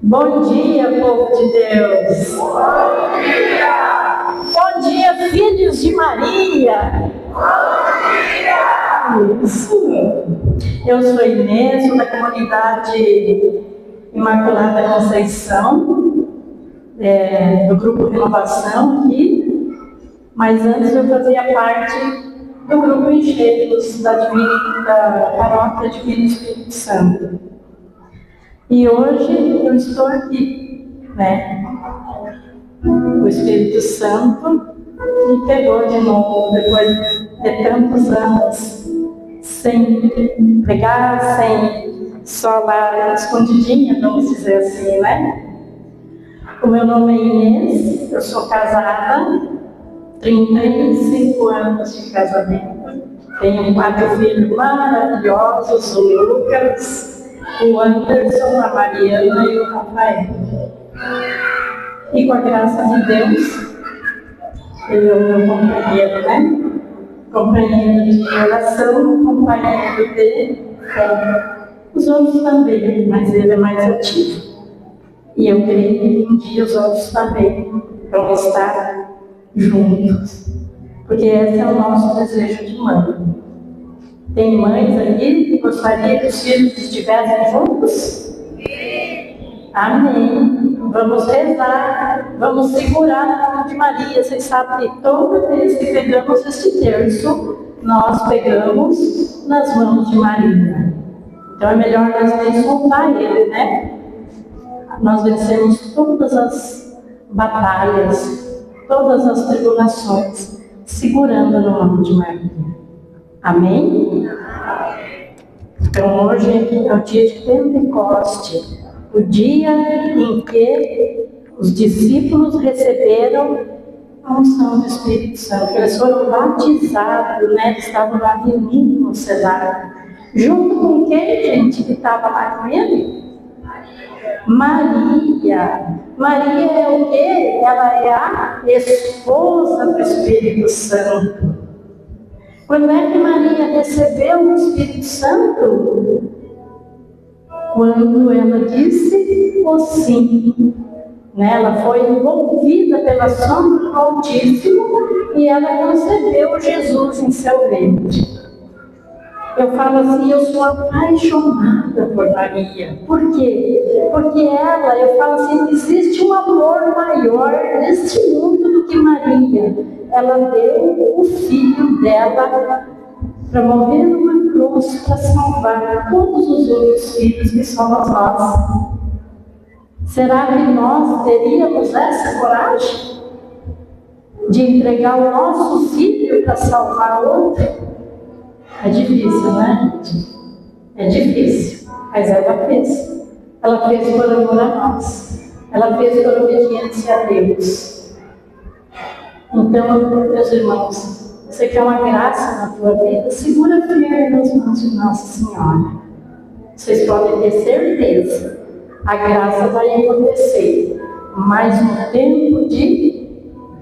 Bom dia, povo de Deus. Bom dia! Bom dia, filhos de Maria. Bom dia! Isso. Eu sou Inês, sou da comunidade Imaculada Conceição, do Grupo Renovação aqui, mas antes eu fazia parte do Grupo Enxergos da Paróquia Divino Espírito Santo. E hoje eu estou aqui, O Espírito Santo me pegou de novo, depois de tantos anos, sem pregar, sem só lá escondidinha, vamos dizer assim, O meu nome é Inês, eu sou casada, 35 anos de casamento, tenho 4 filhos maravilhosos, o Lucas, o Anderson, a Mariana e o Rafael. E com a graça de Deus, ele é o meu companheiro, Companheiro de oração, companheiro de os outros também, mas ele é mais ativo. E eu creio que um dia os outros também vão estar juntos. Porque esse é o nosso desejo de mãe. Tem mães aqui que gostariam que os filhos estivessem juntos? Amém. Vamos rezar, vamos segurar na mão de Maria. Vocês sabem que toda vez que pegamos este terço, nós pegamos nas mãos de Maria. Então é melhor nós nem soltar ele, Nós vencemos todas as batalhas, todas as tribulações, segurando na mão de Maria. Amém? Então hoje é o dia de Pentecoste, o dia em que os discípulos receberam a unção do Espírito Santo. Eles foram batizados, Estavam lá reunidos no cenário. Junto com quem, gente, que estava lá com ele? Maria. Maria é o quê? Ela é a esposa do Espírito Santo. Quando é que Maria recebeu o Espírito Santo? Quando ela disse o sim. Ela foi envolvida pela sombra do Altíssimo e ela concebeu Jesus em seu ventre. Eu falo assim, eu sou apaixonada por Maria. Por quê? Porque eu falo assim, não existe um amor maior neste mundo do que Maria. Ela deu o filho dela para morrer numa cruz, para salvar todos os outros filhos que somos nós. Será que nós teríamos essa coragem de entregar o nosso filho para salvar outro? É difícil, gente? É difícil, mas ela fez. Ela fez por amor a nós. Ela fez por obediência a Deus. Então, meus irmãos, você quer uma graça na tua vida? Segura firme nas mãos de Nossa Senhora. Vocês podem ter certeza. A graça vai acontecer, mas no tempo de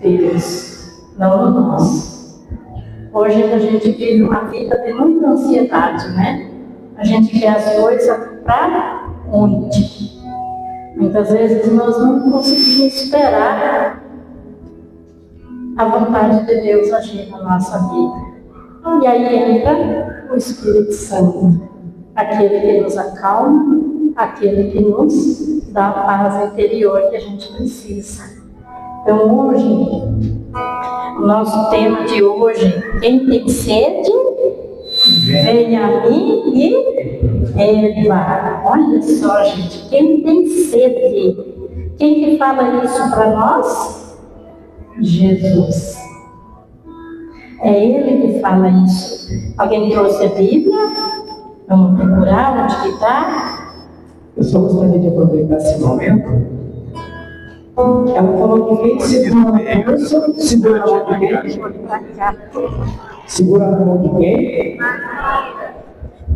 Deus, não no nosso. Hoje a gente vive uma vida de muita ansiedade, A gente quer as coisas para ontem. Muitas vezes nós não conseguimos esperar a vontade de Deus agir na nossa vida. E aí entra o Espírito Santo, aquele que nos acalma, aquele que nos dá a paz interior que a gente precisa. Então hoje, o nosso tema de hoje, quem tem sede, venha a mim e beba. Olha só, gente, quem tem sede, quem que fala isso para nós? Jesus. É Ele que fala isso. Alguém trouxe a Bíblia? Vamos procurar onde que está? Eu só gostaria de aproveitar esse momento. Ela falou que quem segura na força, segura na mão de quem? Segura na mão de quem?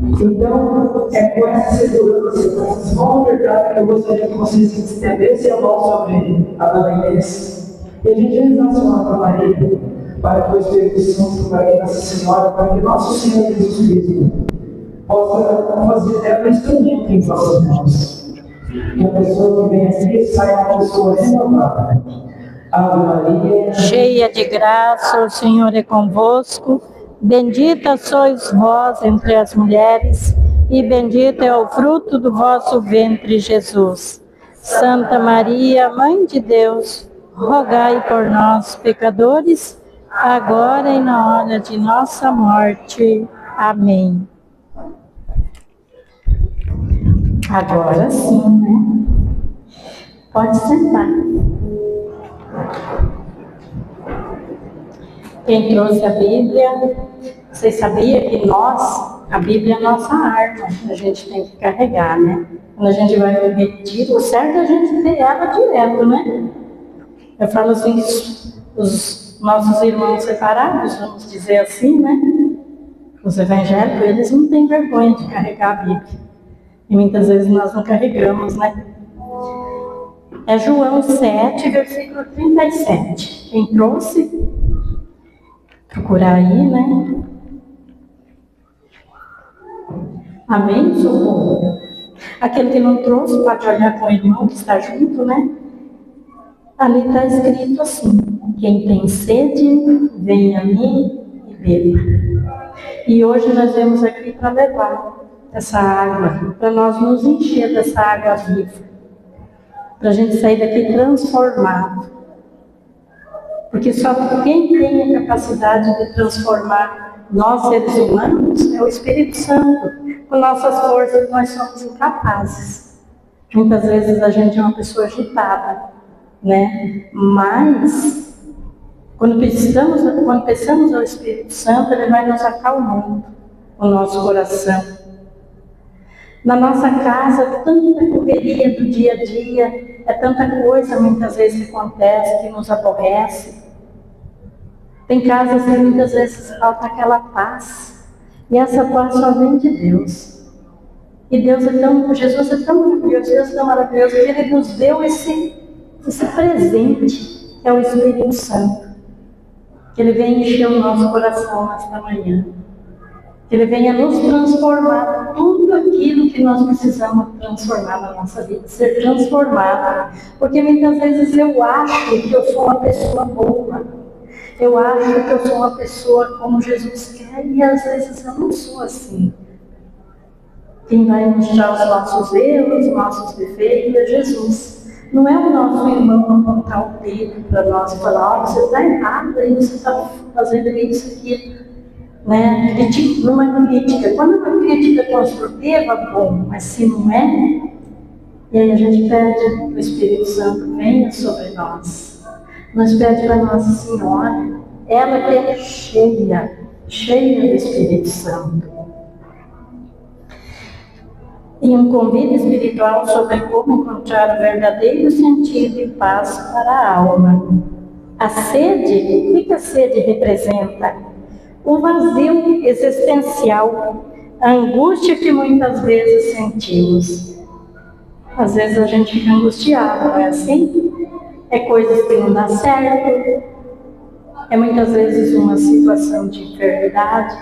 Então, é com essa segurança, com essa small verdade que eu gostaria que vocês estendessem a mão sobre a Dona Inês. E a gente rezasse uma para Maria, para que o Espírito Santo, para que Nossa Senhora, para que Nosso Senhor Jesus Cristo possa fazer dela instrumento em nossas mãos. Que a pessoa que vem aqui saia uma pessoa renovada. Ave Maria, cheia de graça, o Senhor é convosco. Bendita sois vós entre as mulheres, e bendito é o fruto do vosso ventre, Jesus. Santa Maria, Mãe de Deus, rogai por nós, pecadores, agora e na hora de nossa morte. Amém. Agora sim, né? Pode sentar. Quem trouxe a Bíblia, vocês sabiam que a Bíblia é a nossa arma, a gente tem que carregar, né? Quando a gente vai ao retiro, o certo é a gente ter ela direto, né? Eu falo assim, os nossos irmãos separados, vamos dizer assim, né? Os evangélicos, eles não têm vergonha de carregar a Bíblia. E muitas vezes nós não carregamos, né? É João 7, versículo 37. Quem trouxe? Procurar aí, né? Amém? Socorro. Aquele que não trouxe, pode olhar com o irmão que está junto, né? Ali está escrito assim: quem tem sede, venha a mim e beba. E hoje nós viemos aqui para levar essa água, para nós nos encher dessa água viva, para a gente sair daqui transformado. Porque só quem tem a capacidade de transformar nós, seres humanos, é o Espírito Santo. Com nossas forças, nós somos incapazes. Muitas vezes a gente é uma pessoa agitada, né? Mas, quando pensamos ao Espírito Santo, ele vai nos acalmando o nosso coração. Na nossa casa, tanta correria do dia a dia, é tanta coisa muitas vezes que acontece, que nos aborrece. Tem casas que muitas vezes falta aquela paz, e essa paz só vem de Deus. E Jesus é tão maravilhoso, Deus é tão maravilhoso, que Ele nos deu esse presente, que é o Espírito Santo. Que Ele vem encher o nosso coração nesta manhã. Que Ele venha nos transformar tudo aquilo que nós precisamos transformar na nossa vida, ser transformada. Porque muitas vezes eu acho que eu sou uma pessoa boa, eu acho que eu sou uma pessoa como Jesus quer, e às vezes eu não sou assim. Quem vai mostrar os nossos erros, os nossos defeitos é Jesus. Não é o nosso irmão apontar o dedo para nós e falar: olha, você está errado, aí você está fazendo isso aqui. Né? Numa crítica. Quando uma crítica é construtiva, bom, mas se não é, e aí a gente pede que o Espírito Santo venha sobre nós. Nós pedimos para Nossa Senhora, ela que é cheia do Espírito Santo. E um convite espiritual sobre como encontrar o verdadeiro sentido e paz para a alma. A sede, o que a sede representa? O vazio existencial, a angústia que muitas vezes sentimos. Às vezes a gente fica angustiado, não é assim? É coisas que não dão certo, é muitas vezes uma situação de enfermidade,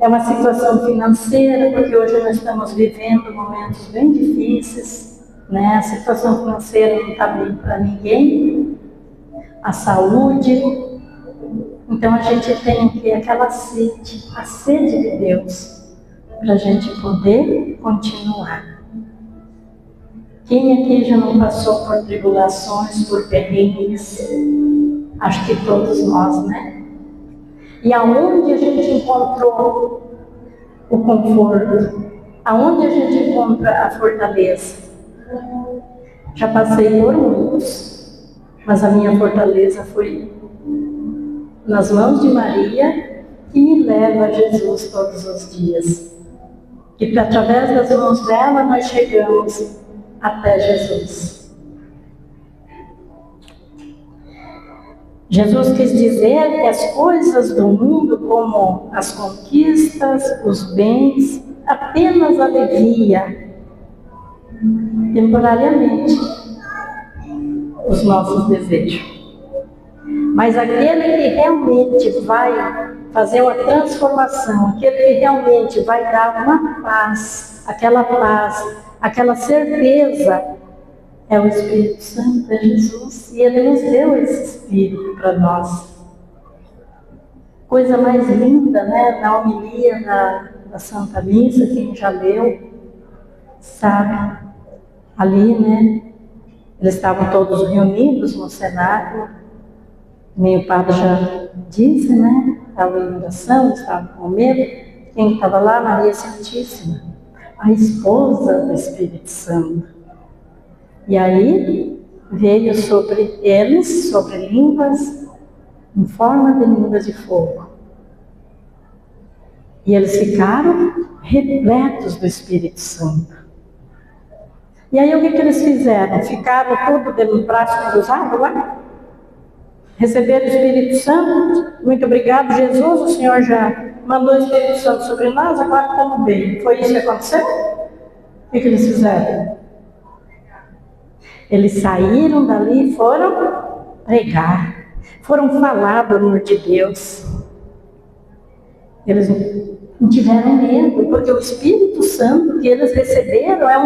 é uma situação financeira, porque hoje nós estamos vivendo momentos bem difíceis, né? A situação financeira não está bem para ninguém, a saúde. Então a gente tem aqui aquela sede, a sede de Deus, para a gente poder continuar. Quem aqui já não passou por tribulações, por perrengues? Acho que todos nós, né? E aonde a gente encontrou o conforto? Aonde a gente encontra a fortaleza? Já passei por muitos, mas a minha fortaleza foi nas mãos de Maria, que me leva a Jesus todos os dias. E através das mãos dela nós chegamos até Jesus. Jesus quis dizer que as coisas do mundo, como as conquistas, os bens, apenas alivia temporariamente os nossos desejos. Mas aquele que realmente vai fazer uma transformação, aquele que realmente vai dar uma paz aquela paz, aquela certeza é o Espírito Santo, é Jesus. E Ele nos deu esse Espírito para nós. Coisa mais linda, né? Na homilia da Santa Missa, quem já leu, sabe? Ali, né? Eles estavam todos reunidos no cenáculo. O padre já disse, né? Estava em oração, estava com medo. Quem estava lá? Maria Santíssima, a esposa do Espírito Santo. E aí veio sobre eles, sobre línguas, em forma de línguas de fogo. E eles ficaram repletos do Espírito Santo. E aí o que eles fizeram? Ficaram tudo de braço cruzado lá? Receberam o Espírito Santo? Muito obrigado, Jesus, o Senhor já mandou o Espírito Santo sobre nós, agora estamos bem. Foi isso que aconteceu? O que eles fizeram? Eles saíram dali e foram pregar. Foram falar do amor de Deus. Eles não tiveram medo, porque o Espírito Santo que eles receberam é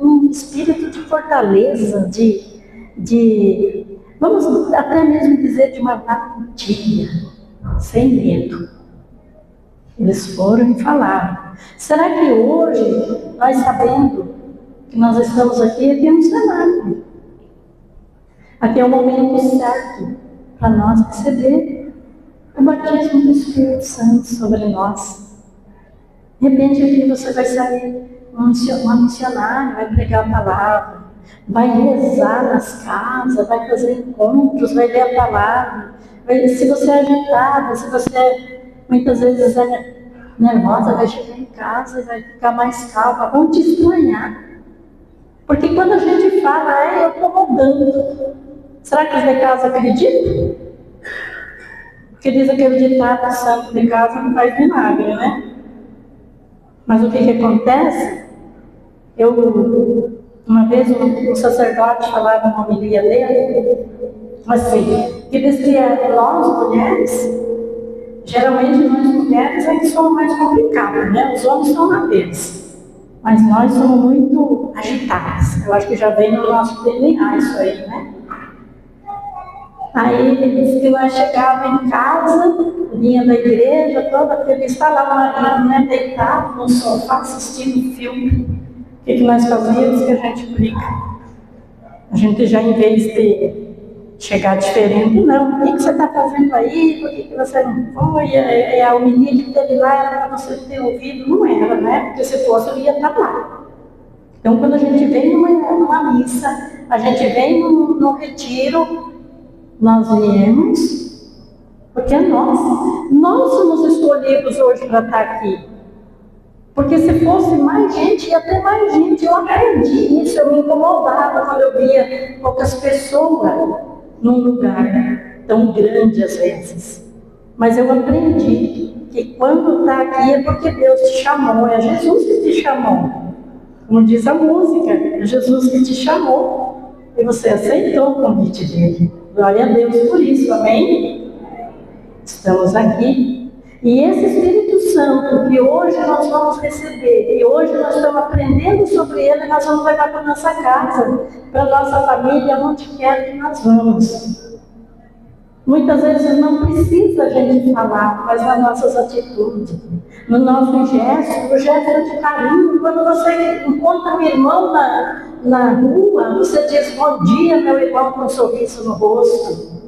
um espírito de fortaleza, vamos até mesmo dizer, de uma valentia, sem medo. Eles foram e falaram. Será que hoje, nós sabendo que nós estamos aqui é um cenário? Aqui é o momento certo para nós receber o batismo do Espírito Santo sobre nós. De repente aqui você vai sair uma missionária, vai pregar a palavra, vai rezar nas casas, vai fazer encontros, vai ler a palavra. Se você é agitada, se você muitas vezes é nervosa, vai chegar em casa e vai ficar mais calma, vão te estranhar. Porque quando a gente fala, eu estou mudando. Será que os de casa acreditam? Porque diz aquele ditado, santo de casa não faz milagre, né? Mas o que acontece? Uma vez um sacerdote falava na homilia dele, assim, que diz que nós mulheres, geralmente nós mulheres é que somos mais complicadas, né? Os homens são na deles, mas nós somos muito agitadas. Eu acho que já vem no nosso DNA isso aí, né? Aí ele disse que nós chegávamos em casa, vinha da igreja, toda feliz, está lá o marido, né, deitado no sofá assistindo filme. O que nós fazíamos? Que a gente briga. A gente já, em vez de chegar diferente, não, o que você está fazendo aí? Por que você não foi? A homilia que teve lá era para você ter ouvido, não era, né? Porque se fosse eu ia estar lá. Então quando a gente vem numa missa, a gente vem no retiro, nós viemos, porque nós somos escolhidos hoje para estar aqui. Porque se fosse mais gente, ia ter mais gente. Eu aprendi isso, eu me incomodava quando eu via poucas pessoas num lugar tão grande às vezes. Mas eu aprendi que quando está aqui é porque Deus te chamou, é Jesus que te chamou. Como diz a música, é Jesus que te chamou e você aceitou o convite dele. Glória a Deus por isso, amém? Estamos aqui. E esse Espírito Santo que hoje nós vamos receber, e hoje nós estamos aprendendo sobre ele, nós vamos levar para a nossa casa, para a nossa família, onde quer que nós vamos. Muitas vezes não precisa a gente falar, mas nas nossas atitudes, no nosso gesto, no gesto de carinho. Quando você encontra um irmão na rua, você diz bom dia, meu irmão, com um sorriso no rosto.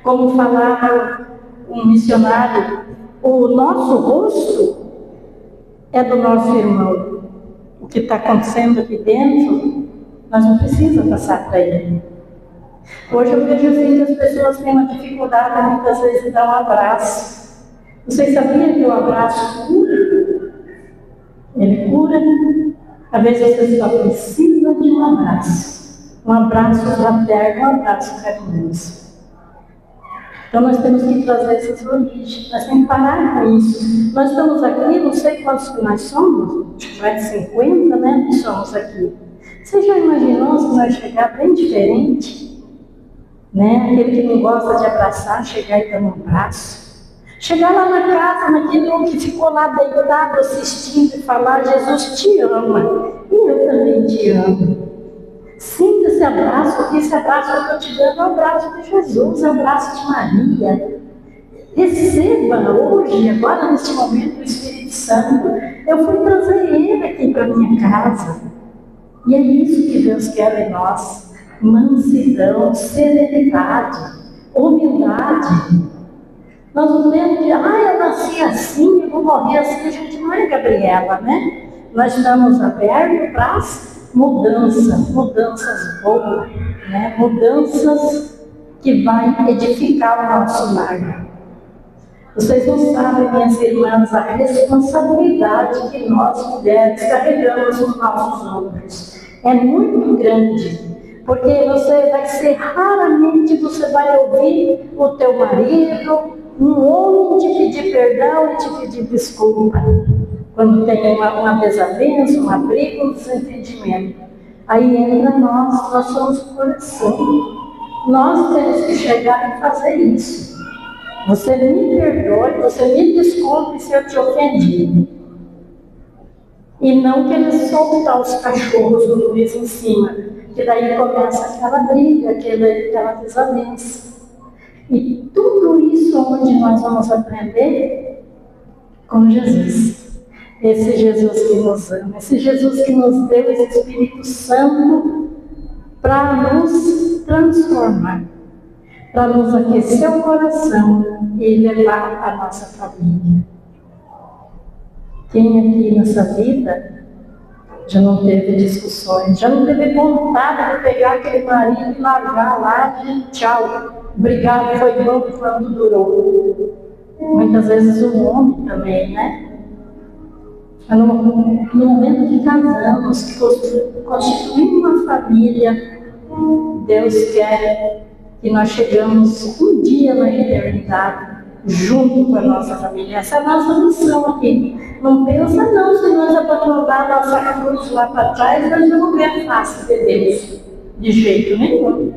Como falava um missionário, o nosso rosto é do nosso irmão. O que está acontecendo aqui dentro, nós não precisamos passar para ele. Hoje eu vejo assim que as pessoas têm uma dificuldade muitas vezes de dar um abraço. Vocês sabiam que o abraço cura? Ele cura. Às vezes você só precisa de um abraço. Um abraço fraterno, um abraço carinhoso. Então nós temos que trazer essas origens. Nós temos que parar com isso. Nós estamos aqui, não sei quantos que nós somos, mais de 50, né? Que somos aqui. Você já imaginou se nós chegar bem diferente? Né? Aquele que não gosta de abraçar, chegar e dar um abraço. Chegar lá na casa, naquele homem que ficou lá deitado, assistindo e falar, Jesus te ama, e eu também te amo. Sinta esse abraço, porque esse abraço que eu estou te dando é o abraço de Jesus, é o abraço de Maria. Receba hoje, agora neste momento, o Espírito Santo. Eu fui trazer ele aqui para minha casa. E é isso que Deus quer em nós. Mansidão, serenidade, humildade. Nós não temos de, eu nasci assim, eu vou morrer assim. A gente não é Gabriela, né? Nós estamos abertos para as mudanças boas, né? Mudanças que vai edificar o nosso lar. Vocês não sabem, minhas irmãs, a responsabilidade que nós mulheres carregamos nos nossos ombros. É muito grande, porque raramente você vai ouvir o teu marido, um homem te pedir perdão e te pedir desculpa. Quando tem uma desavença, uma briga, um desentendimento. Aí entra nós somos o coração. Nós temos que chegar e fazer isso. Você me perdoe, você me desculpe se eu te ofendi. E não querer soltar os cachorros do Luiz em cima, que daí começa aquela briga, aquela desavença. E tudo isso onde nós vamos aprender? Com Jesus. Esse Jesus que nos ama, esse Jesus que nos deu esse Espírito Santo para nos transformar, para nos aquecer o coração e levar a nossa família. Quem aqui nessa vida já não teve discussões, já não teve vontade de pegar aquele marido e largar lá e tchau, obrigado, foi bom quando durou. Muitas vezes o homem também, né? No momento que casamos, que constituímos uma família, Deus quer que nós chegamos um dia na eternidade junto com a nossa família. Essa é a nossa missão aqui. Não pensa não, se nós abandonar a nossa cruz lá para trás, nós não vamos ver a face de Deus, de jeito nenhum.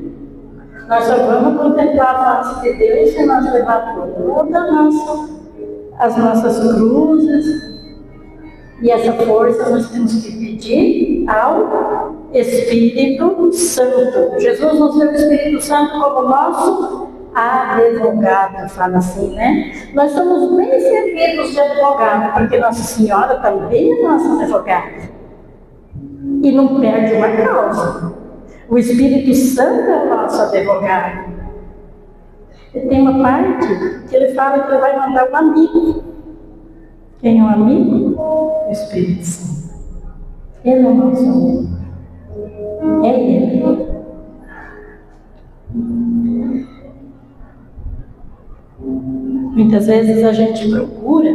Nós só vamos contemplar a face de Deus se nós levarmos todas as nossas cruzes. E essa força nós temos que pedir ao Espírito Santo. Jesus nos deu o Espírito Santo como nosso advogado, fala assim, né? Nós somos bem servidos de advogado, porque Nossa Senhora também é nossa advogada. E não perde uma causa. O Espírito Santo é o nosso advogado. E tem uma parte que ele fala que ele vai mandar um amigo. Quem é um amigo? O Espírito Santo. Ele é o nosso amigo. É Ele. Muitas vezes a gente procura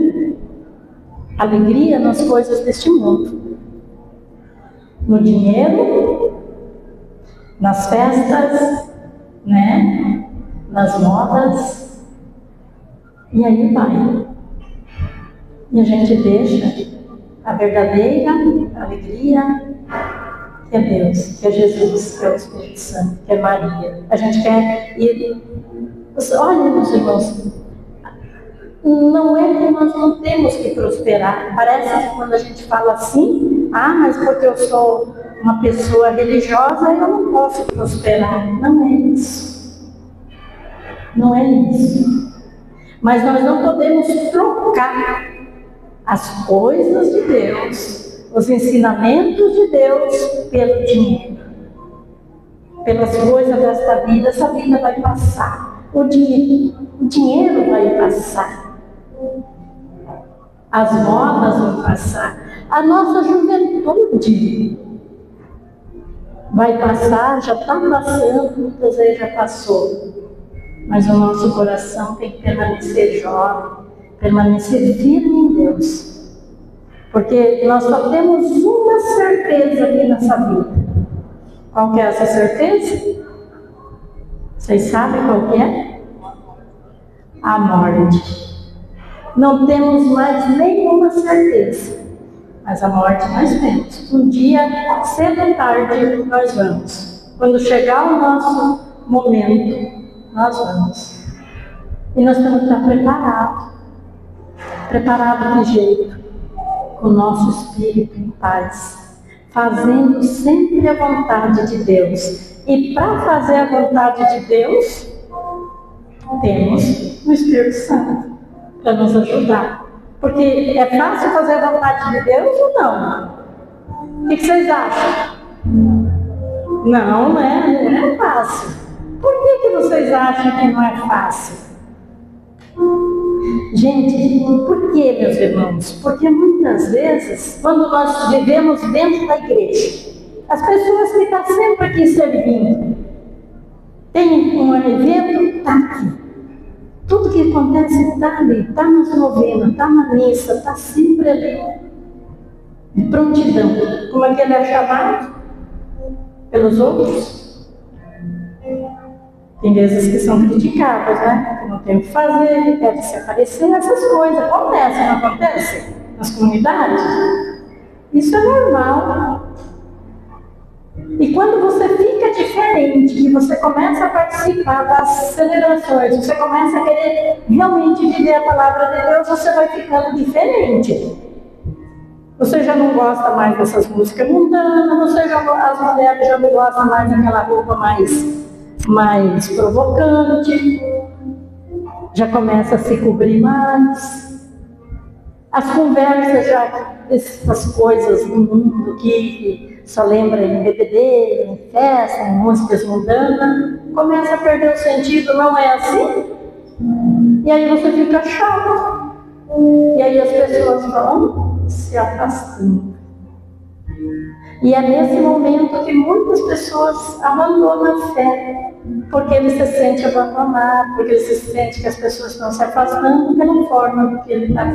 alegria nas coisas deste mundo. No dinheiro, nas festas, né? Nas modas. E aí vai. E a gente deixa a verdadeira alegria, que é Deus, que é Jesus, que é o Espírito Santo, que é Maria. A gente quer ir. Olha, meus irmãos, não é que nós não temos que prosperar. Parece que quando a gente fala assim, mas porque eu sou uma pessoa religiosa, eu não posso prosperar. Não é isso. Não é isso. Mas nós não podemos trocar as coisas de Deus, os ensinamentos de Deus pelo dinheiro. Pelas coisas desta vida, essa vida vai passar. O dinheiro vai passar. As modas vão passar. A nossa juventude vai passar, já está passando, muitas vezes já passou. Mas o nosso coração tem que permanecer jovem, permanecer firme em Deus. Porque nós só temos uma certeza aqui nessa vida. Qual que é essa certeza? Vocês sabem qual que é? A morte. Não temos mais nenhuma certeza. Mas a morte nós temos. Um dia, cedo ou tarde, nós vamos. Quando chegar o nosso momento, nós vamos. E nós temos que estar preparados. Preparado de jeito, com o nosso espírito em paz, fazendo sempre a vontade de Deus. E para fazer a vontade de Deus, temos o Espírito Santo para nos ajudar. Porque é fácil fazer a vontade de Deus ou não? O que vocês acham? Não é fácil. Por que vocês acham que não é fácil? Gente, por que, meus irmãos? Porque muitas vezes, quando nós vivemos dentro da igreja, as pessoas que estão sempre aqui servindo, tem um evento, está aqui. Tudo que acontece está ali, está nas novenas, está na missa, está sempre ali. De prontidão. Como é que ele é chamado? Pelos outros? Tem vezes que são criticadas, né? Que não tem o que fazer, que querem se aparecer, essas coisas. Acontece, não acontece? Nas comunidades? Isso é normal. E quando você fica diferente, que você começa a participar das celebrações, você começa a querer realmente viver a palavra de Deus, você vai ficando diferente. Você já não gosta mais dessas músicas mundanas, as mulheres já não gostam mais daquela roupa mais provocante, já começa a se cobrir mais. As conversas já dessas coisas do mundo que só lembra em bebedeira, em festa, em músicas mundanas, começa a perder o sentido, não é assim? E aí você fica chato. E aí as pessoas vão se afastando. E é nesse momento que muitas pessoas abandonam a fé, porque ele se sente abandonado, porque ele se sente que as pessoas estão se afastando pela forma do que ele está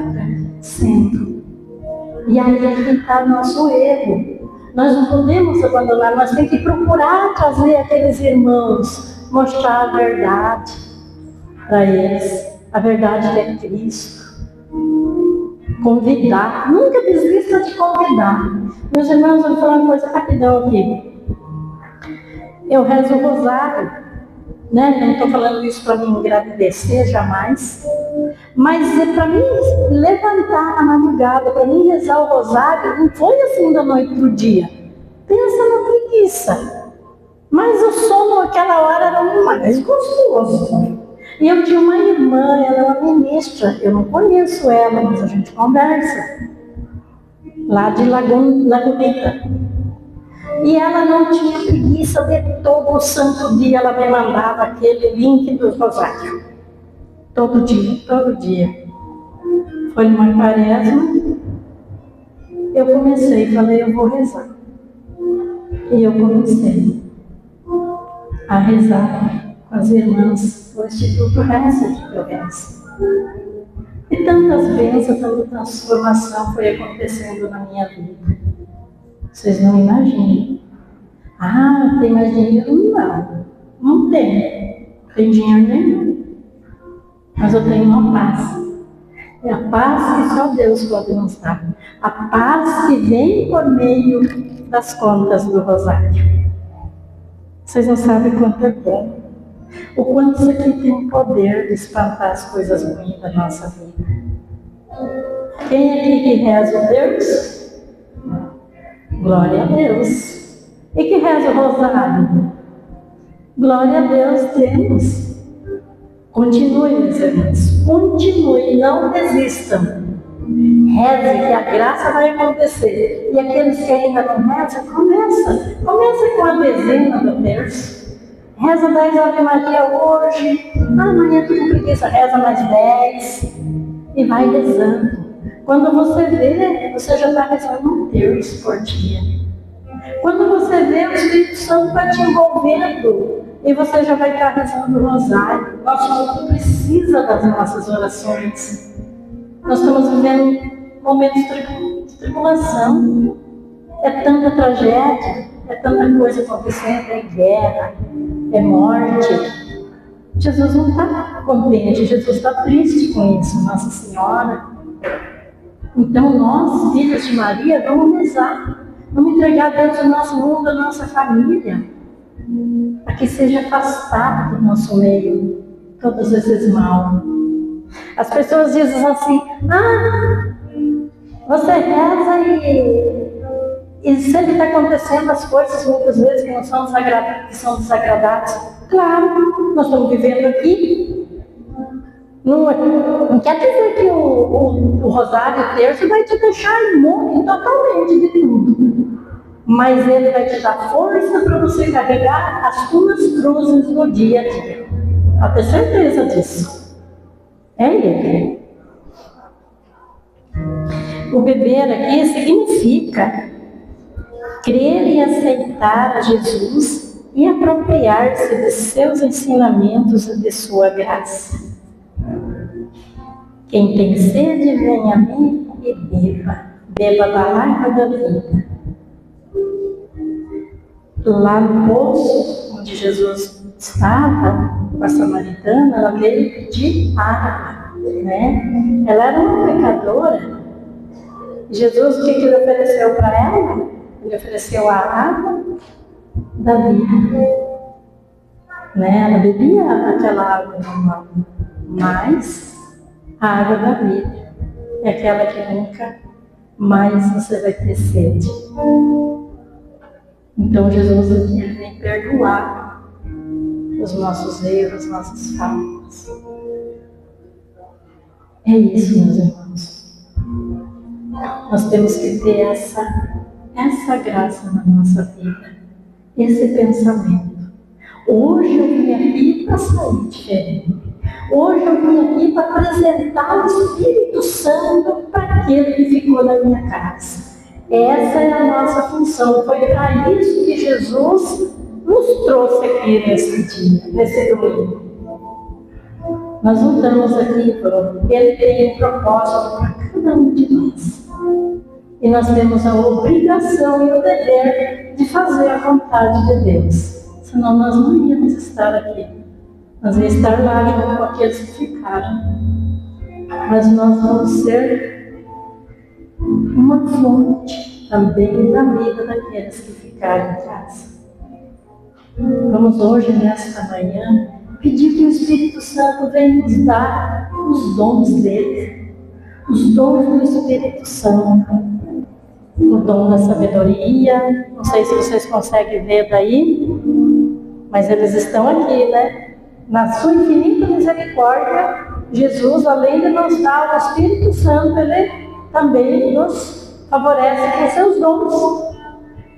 sendo. E aí é que está o nosso erro. Nós não podemos abandonar, nós temos que procurar trazer aqueles irmãos, mostrar a verdade para eles. A verdade é Cristo. Convidar, nunca desista de convidar. Meus irmãos, eu vou falar uma coisa rapidão aqui. Eu rezo o rosário, né? Não estou falando isso para me engrandecer, jamais. Mas é para mim levantar na madrugada, para mim rezar o rosário, não foi assim da noite para o dia. Pensa na preguiça. Mas o sono naquela hora era mais gostoso. E eu tinha uma irmã, ela é uma ministra, eu não conheço ela, mas a gente conversa. Lá de Lagunita. E ela não tinha preguiça de todo o santo dia, ela me mandava aquele link do rosário. Todo dia. Foi numa quaresma, eu comecei, falei, eu vou rezar. E eu comecei a rezar com as irmãs do Instituto Reza de Provença. E tantas bênçãos, tanta transformação foi acontecendo na minha vida. Vocês não imaginam. Ah, tem mais dinheiro? Não tenho. Tem dinheiro nenhum. Mas eu tenho uma paz. É a paz que só Deus pode nos dar. A paz que vem por meio das contas do rosário. Vocês não sabem quanto é bom. O quanto isso aqui tem o poder de espantar as coisas ruins da nossa vida. Quem aqui que reza o Deus? Glória a Deus. E que reza o rosário? Glória a Deus, temos. Continue, meus irmãos. Continue, não desistam. Reze que a graça vai acontecer. E aqueles que ainda não rezam, começa com a dezena do terço. Reza 10 Ave Maria hoje. Amanhã tu com preguiça, reza mais 10. E vai rezando. Quando você vê, você já está rezando um terço por dia. Quando você vê, o Espírito Santo vai te envolvendo. E você já vai estar rezando o rosário. Nosso mundo precisa das nossas orações. Nós estamos vivendo momentos de tribulação. É tanta tragédia, é tanta coisa acontecendo, é guerra, é morte. Jesus não está contente, Jesus está triste com isso, Nossa Senhora. Então nós, filhos de Maria, vamos rezar. Vamos entregar a Deus o nosso mundo, a nossa família. Para que seja afastado do nosso meio todos esses mal. As pessoas dizem assim, você reza e sempre está acontecendo as coisas muitas vezes que não são desagradáveis. Claro, nós estamos vivendo aqui. Não quer dizer que o rosário e o terço vai te deixar imune totalmente de tudo. Mas ele vai te dar força para você carregar as tuas cruzes no dia a dia. Pode ter certeza disso. É ele. O beber aqui significa crer e aceitar a Jesus e apropriar-se de seus ensinamentos e de sua graça. Quem tem sede, venha a mim e beba da água da vida. Lá no poço onde Jesus estava, com a samaritana, ela veio pedir água, né? Ela era uma pecadora. Jesus, o que ele ofereceu para ela? Ele ofereceu a água da vida, né? Ela bebia aquela água normal, mas a água da vida é aquela que nunca mais você vai ter sede. Então Jesus aqui vem perdoar os nossos erros, nossas faltas. É isso, meus irmãos. Nós temos que ter essa graça na nossa vida, esse pensamento. Hoje eu vim aqui para sair diferente. Hoje eu vim aqui para apresentar o Espírito Santo para aquele que ficou na minha casa. Essa é a nossa função. Foi para isso que Jesus nos trouxe aqui nesse dia, nesse domingo. Nós não estamos aqui, ele tem um propósito para cada um de nós. E nós temos a obrigação e o dever de fazer a vontade de Deus. Senão nós não íamos estar aqui. Nós íamos estar lá junto com aqueles que ficaram. Mas nós vamos ser uma fonte também da vida daqueles que ficaram em casa. Vamos hoje, nesta manhã, pedir que o Espírito Santo venha nos dar os dons dele. Os dons do Espírito Santo. O dom da sabedoria. Não sei se vocês conseguem ver daí, mas eles estão aqui, né? Na sua infinita misericórdia, Jesus, além de nos dar o Espírito Santo, ele também nos favorece com seus dons.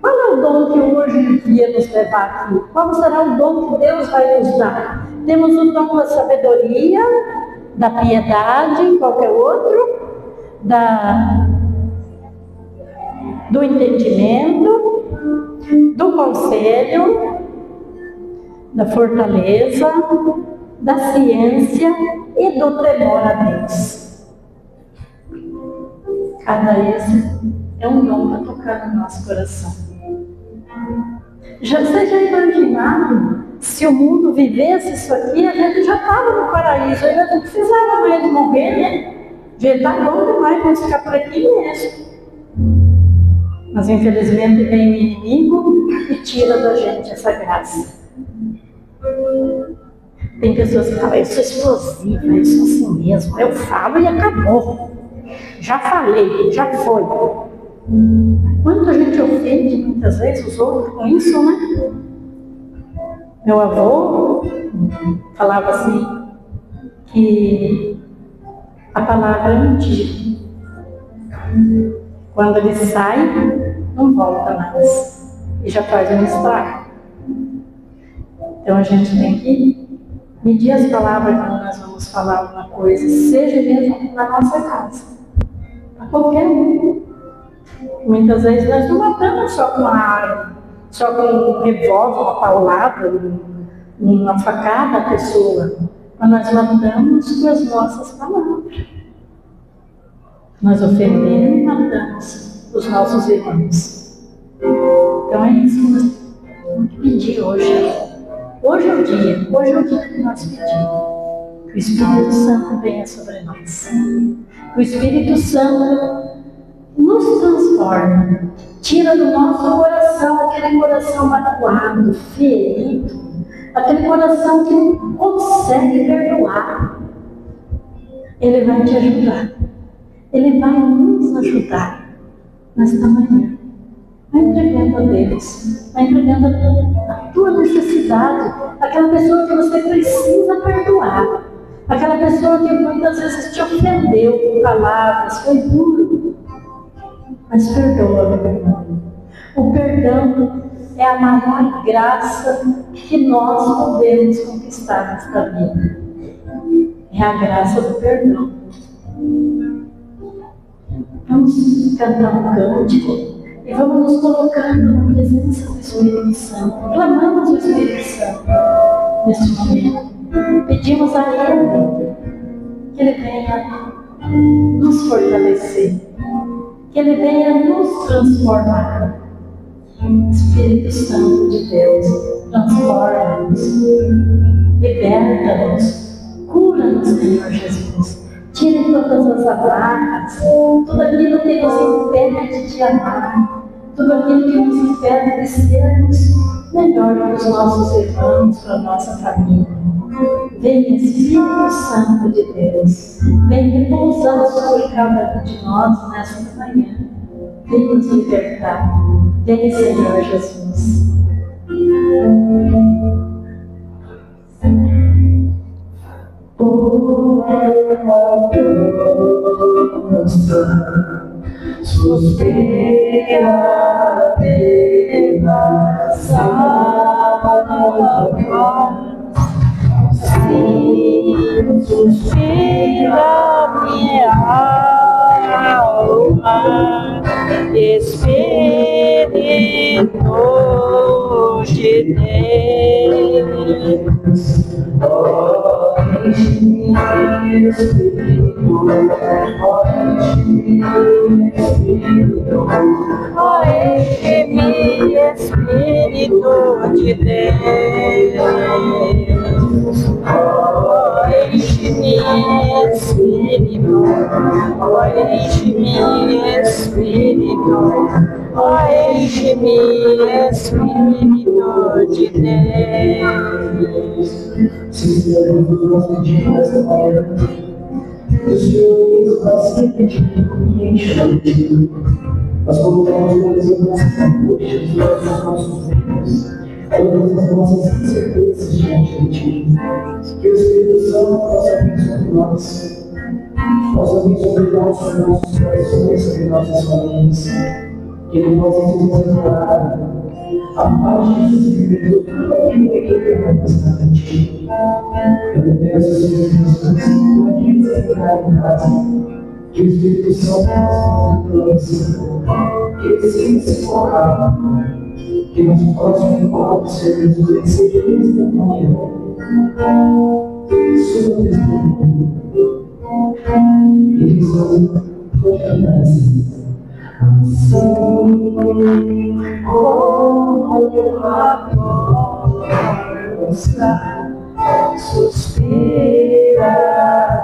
Qual é o dom que hoje ia nos levar aqui? Qual será o dom que Deus vai nos dar? Temos o dom da sabedoria, da piedade, qualquer outro, do entendimento, do conselho, da fortaleza, da ciência e do temor a Deus. Cada esse é um dom para tocar no nosso coração. Vocês já imaginaram? Se o mundo vivesse isso aqui, a gente já estava no paraíso, a gente não precisava mais morrer, né? Já está bom demais para ficar por aqui mesmo. Mas infelizmente vem o inimigo e tira da gente essa graça. Tem pessoas que falam, eu sou explosiva, eu sou assim mesmo, eu falo e acabou. Já falei, já foi. Quanto a gente ofende muitas vezes os outros com isso, né? Meu avô falava assim, que a palavra é um tiro. Quando ele sai, não volta mais. E já faz um estrago. Então a gente tem que medir as palavras quando nós vamos falar alguma coisa, seja mesmo na nossa casa. Para qualquer um. Muitas vezes nós não matamos só com a arma, só com um revólver, uma paulada, uma facada a pessoa. Mas nós matamos com as nossas palavras. Nós ofendemos e matamos os nossos irmãos. Então é isso que nós temos que pedir hoje. Hoje é o dia que nós pedimos. Que o Espírito Santo venha sobre nós. Que o Espírito Santo nos transforma. Tira do nosso coração aquele coração magoado, ferido. Aquele coração que não consegue perdoar. Ele vai te ajudar. Ele vai nos ajudar nesta manhã. Vai entregando a Deus. Vai entregando a tua necessidade. Aquela pessoa que você precisa perdoar. Aquela pessoa que muitas vezes te ofendeu com palavras, foi duro. Mas perdoa, meu irmão. O perdão é a maior graça que nós podemos conquistar nesta vida. É a graça do perdão. Vamos cantar um cântico e vamos nos colocando na presença do Espírito Santo. Clamamos o Espírito Santo neste momento. Pedimos a Ele que Ele venha nos fortalecer, que Ele venha nos transformar. Espírito Santo de Deus, transforma-nos, liberta-nos, cura-nos, Senhor Jesus. Tire todas as amarras, tudo aquilo que nos impede de te amar, tudo aquilo que nos impede de sermos melhor para os nossos irmãos, para a nossa família. Venha, Espírito Santo de Deus, venha repousar sobre cada um de nós nesta manhã. Venha nos libertar. Venha, Senhor Jesus. Suspira pela salvação. Sim, suspira minha alma, Espírito de Deus. Enche-me, Espírito de Deus. Enche-me, Espírito. Enche-me, Espírito. Enche-me, Espírito de Deus. Senhor, nós pedimos nesta manhã que o Senhor está sempre pedindo e enchendo. Nós colocamos todas as nossas angústias, todos os nossos medos, todas as nossas incertezas diante de Ti. Que o Espírito Santo possa vir sobre nós, possa vir sobre nossos corações, sobre nossas famílias, que Ele possa nos restaurar a paz de Espírito, tudo aquilo que queremos na Ti. Eu peço, Senhor Jesus, por isso entrar em casa, que o Espírito Santo possa que ele se focar, que nos próximos encontros, Senhor Jesus, ele seja testemunha, sua testemunha, e eles vão fortalecer. Assim como a força suspira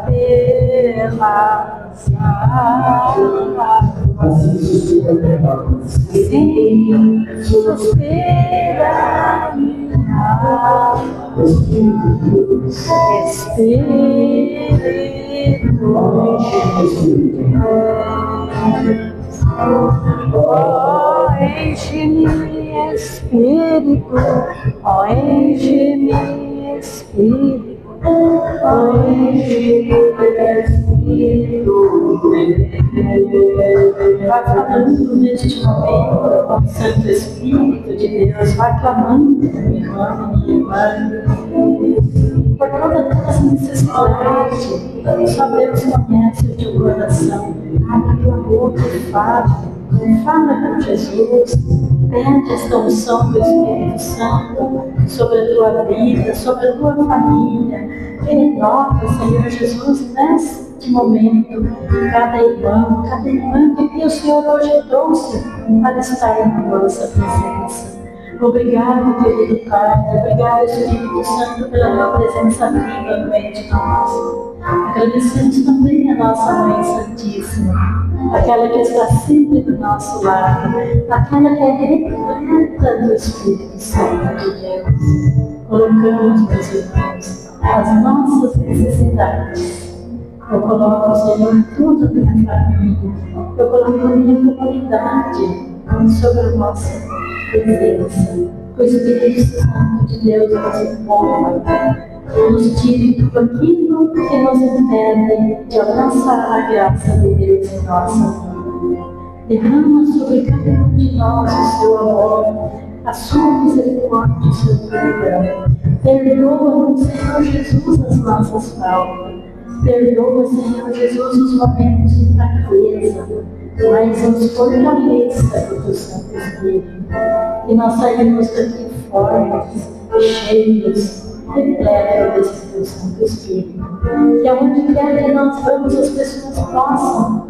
pela salvação. Assim suspira pela enche-me, Espírito, enche-me, Espírito, enche-me, Espírito. Vai falando neste momento com o Santo Espírito de Deus, vai clamando, minha irmã, por todas as necessidades. Só Deus conhece o teu coração. Abre tua boca e fala com Jesus. Pede esta unção do Espírito Santo sobre a tua vida, sobre a tua família. Renova, Senhor Jesus, neste momento, cada irmão que o Senhor hoje trouxe para estar na nossa presença. Obrigado, querido Pai, obrigado, Espírito Santo, pela tua presença viva no meio de nós. Agradecemos também a nossa Mãe Santíssima, aquela que está sempre do nosso lado, aquela que é repleta do Espírito Santo de Deus. Colocamos, meus irmãos, as nossas necessidades Eu coloco, Senhor, tudo a minha família. Eu coloco a minha comunidade sobre a nossa presença. O Espírito Santo de Deus nos envolva, nos tire tudo aquilo que nos impede de alcançar a graça de Deus em nossa vida. Derrama sobre cada um de nós o seu amor, a sua misericórdia, o seu perdão. Perdoa-nos, Senhor Jesus, as nossas faltas. Perdoa, Senhor Jesus, os momentos de fraqueza, mas nos fortaleça com o teu Santo Espírito. E nós saímos daqui fortes, cheios, repletos desse teu Santo Espírito. Que aonde quer que nós vamos, as pessoas possam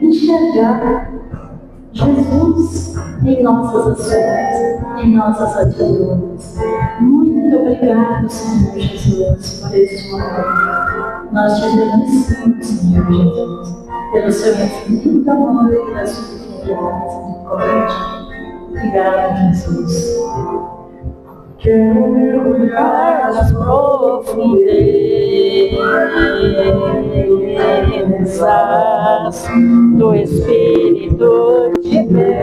enxergar Jesus em nossas ações, em nossas atitudes. Muito obrigado, Senhor Jesus, por este momento. Nós te agradecemos, Senhor Jesus, pelo seu infinito amor e pela sua infinita misericórdia. Obrigado, Jesus. Quero mergulhar nas profundezas do Espírito de Deus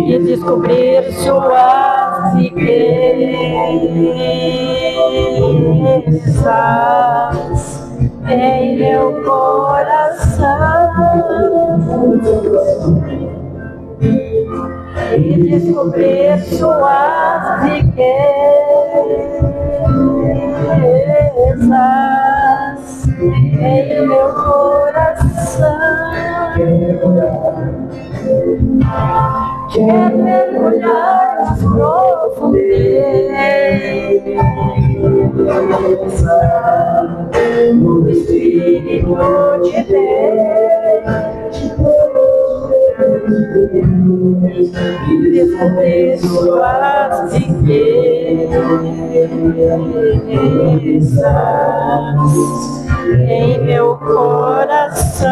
e descobrir suas riquezas em meu coração. E descobrir suas riquezas em meu coração. Quero mergulhar nas profundezas do Espírito de Deus e descobrir suas riquezas em meu coração.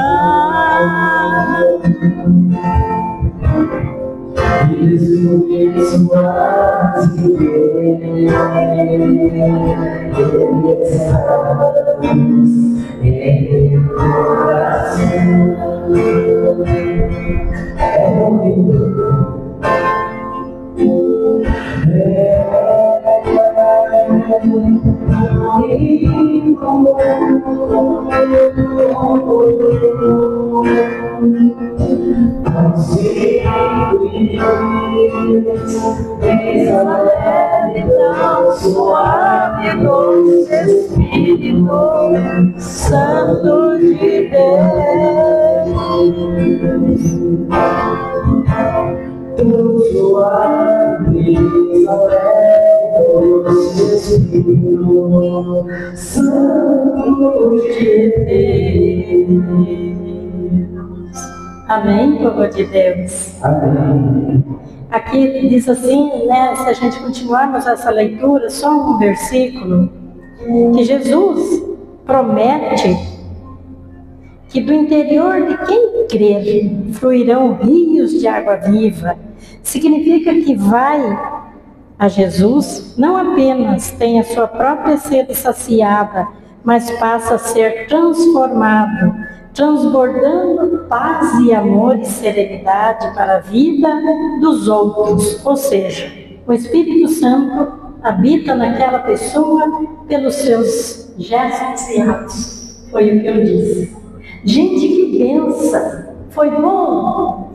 E descobrir suas riquezas em meu coração. Suave, doce Espírito Santo de Deus, tão suave, doce Espírito Santo de Deus. Amém, povo de Deus? Amém. Aqui diz assim, né, se a gente continuarmos essa leitura, só um versículo, que Jesus promete que do interior de quem crer fluirão rios de água viva. Significa que vai a Jesus, não apenas tem a sua própria sede saciada, mas passa a ser transformado, transbordando paz e amor e serenidade para a vida dos outros. Ou seja, o Espírito Santo habita naquela pessoa pelos seus gestos e atos. Foi o que eu disse. Gente, que bênção! Foi bom?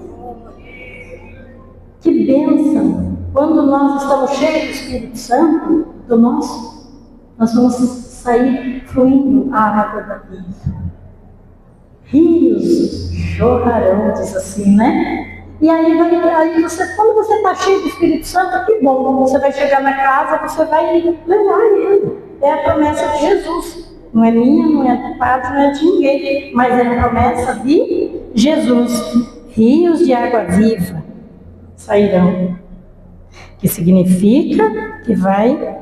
Que bênção! Quando nós estamos cheios do Espírito Santo, nós vamos sair fluindo a água da vida. Rios jorrarão, diz assim, né? E aí você, quando você está cheio do Espírito Santo, que bom, você vai chegar na casa, você vai levar ele. É a promessa de Jesus. Não é minha, não é do Padre, não é de ninguém, mas é a promessa de Jesus. Rios de água viva sairão. Que significa que vai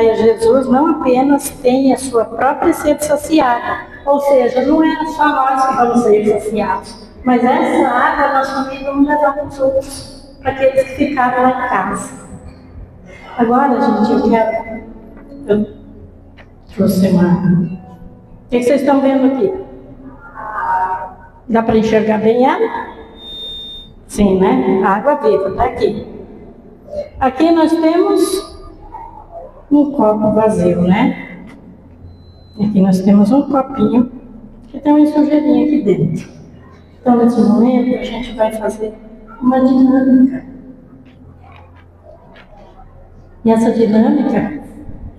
a Jesus não apenas tem a sua própria sede saciada, ou seja, não é só nós que vamos ser saciados, mas essa água nós também vamos levar para os outros, para aqueles que ficaram lá em casa. Agora, gente, eu trouxe uma... O que vocês estão vendo aqui? Dá para enxergar bem ela? Sim, né? A água viva, está aqui. Aqui nós temos um copo vazio, né? Aqui nós temos um copinho que tem uma sujeirinha aqui dentro. Então, nesse momento, a gente vai fazer uma dinâmica. E essa dinâmica,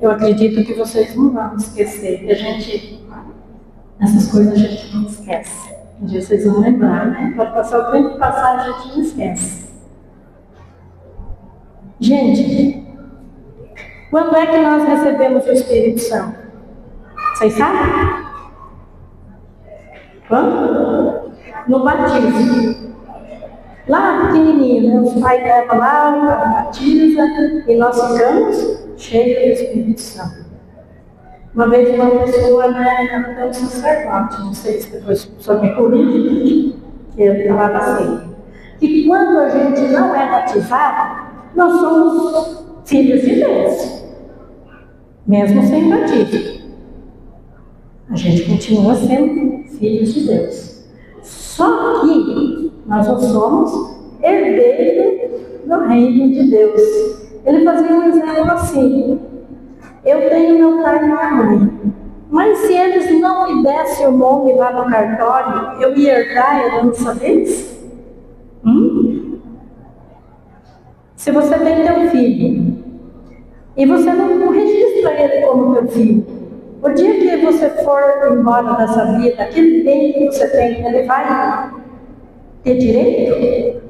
eu acredito que vocês não vão esquecer. Essas coisas a gente não esquece. Um dia vocês vão lembrar, né? Pode passar o tempo que passar, a gente não esquece. Gente, quando é que nós recebemos o Espírito Santo? Vocês sabem? Quando? No batismo. Lá pequenininho, né? Os pais levam lá, batiza, e nós ficamos cheios do Espírito Santo. Uma vez uma pessoa, né, ela tem um sacerdote, não sei se depois o senhor me corrige, que ele falava assim, que quando a gente não é batizado, nós somos filhos de Deus, mesmo sem batismo. A gente continua sendo filhos de Deus. Só que nós não somos herdeiros do reino de Deus. Ele fazia um exemplo assim: eu tenho meu pai e minha mãe, mas se eles não me dessem o nome lá no cartório, eu ia herdar a herança deles? Se você tem teu filho e você não registra ele como teu filho, o dia que você for embora dessa vida, aquele bem que você tem, ele vai ter direito?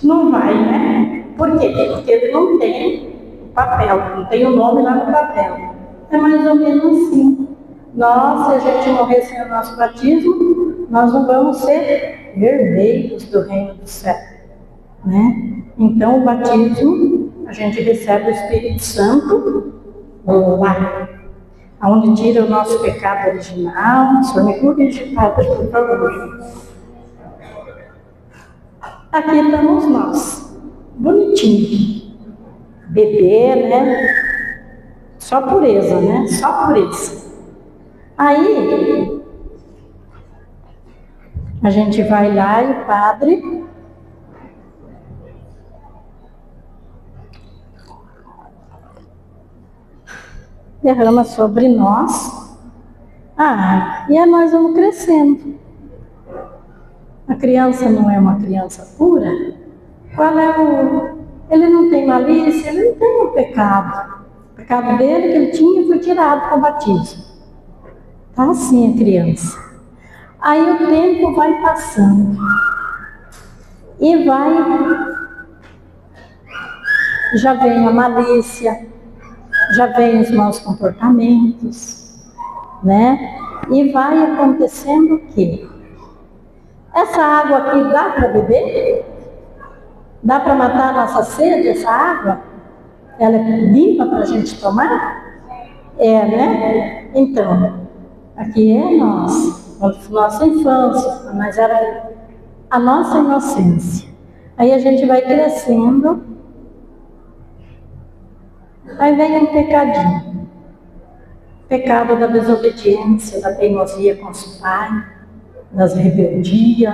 Não vai, né? Por quê? Porque ele não tem papel, não tem o nome lá no papel. É mais ou menos assim. Nós, se a gente morrer sem o nosso batismo, nós não vamos ser herdeiros do reino do céu, né? Então, o batismo, a gente recebe o Espírito Santo lá, onde tira o nosso pecado original. O senhor me corrige, Padre, por favor. Aqui estamos nós, bonitinho, bebê, né? Só pureza, né? Só pureza. Aí, a gente vai lá e o padre derrama sobre nós a água. E aí nós vamos crescendo. A criança não é uma criança pura? Qual é ele não tem malícia, ele não tem um pecado. O pecado dele que ele tinha foi tirado com o batismo. Tá assim a criança. Aí o tempo vai passando. E já vem a malícia, já vem os maus comportamentos, né? E vai acontecendo o quê? Essa água aqui dá para beber? Dá para matar a nossa sede, essa água? Ela é limpa para a gente tomar? É, né? Então, aqui é nossa infância, mas era a nossa inocência. Aí a gente vai crescendo, aí vem um pecadinho. Pecado da desobediência, da teimosia com os pais, das rebeldias.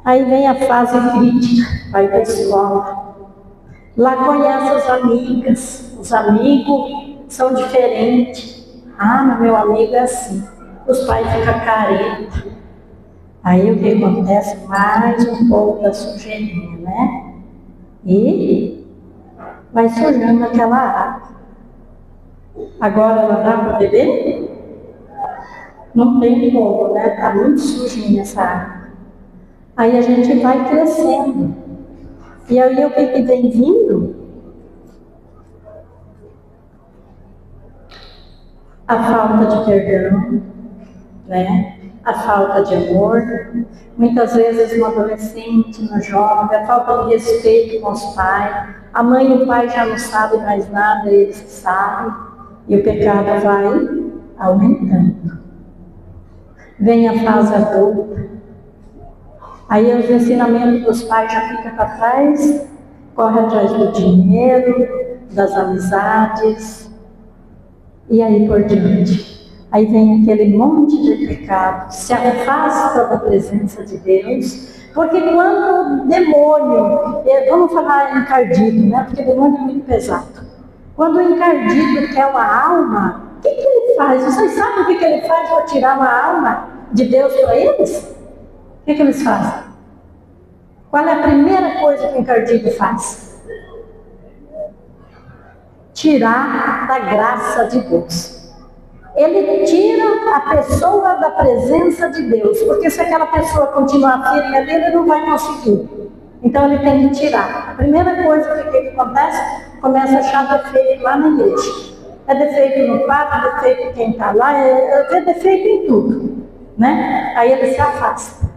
Aí vem a fase crítica, vai para a escola. Lá conhece as amigas, os amigos são diferentes. Ah, meu amigo é assim. Os pais ficam caretos. Aí o que acontece? Mais um pouco da sujeirinha, né? E vai sujando aquela água. Agora ela dá para beber? Não tem como, né? Está muito sujinha essa água. Aí a gente vai crescendo. E aí o que vem vindo? A falta de perdão, né? A falta de amor. Muitas vezes no adolescente, no jovem, a falta de respeito com os pais. A mãe e o pai já não sabem mais nada, eles sabem. E o pecado vai aumentando. Vem a fase adulta. Aí os ensinamentos dos pais já ficam para trás corre atrás do dinheiro, das amizades, e aí por diante. Aí vem aquele monte de pecado, se afasta da presença de Deus, porque quando o demônio, vamos falar encardido, né? Porque demônio é muito pesado. Quando o encardido quer uma alma, o que ele faz? Vocês sabem o que ele faz para tirar uma alma de Deus para eles? O que eles fazem? Qual é a primeira coisa que o encardido faz? Tirar da graça de Deus. Ele tira a pessoa da presença de Deus, porque se aquela pessoa continuar firme ali, ele não vai conseguir. Então ele tem que tirar. A primeira coisa que acontece, começa a achar defeito lá na igreja. É defeito no padre, é defeito em quem está lá, é defeito em tudo. Né? Aí ele se afasta.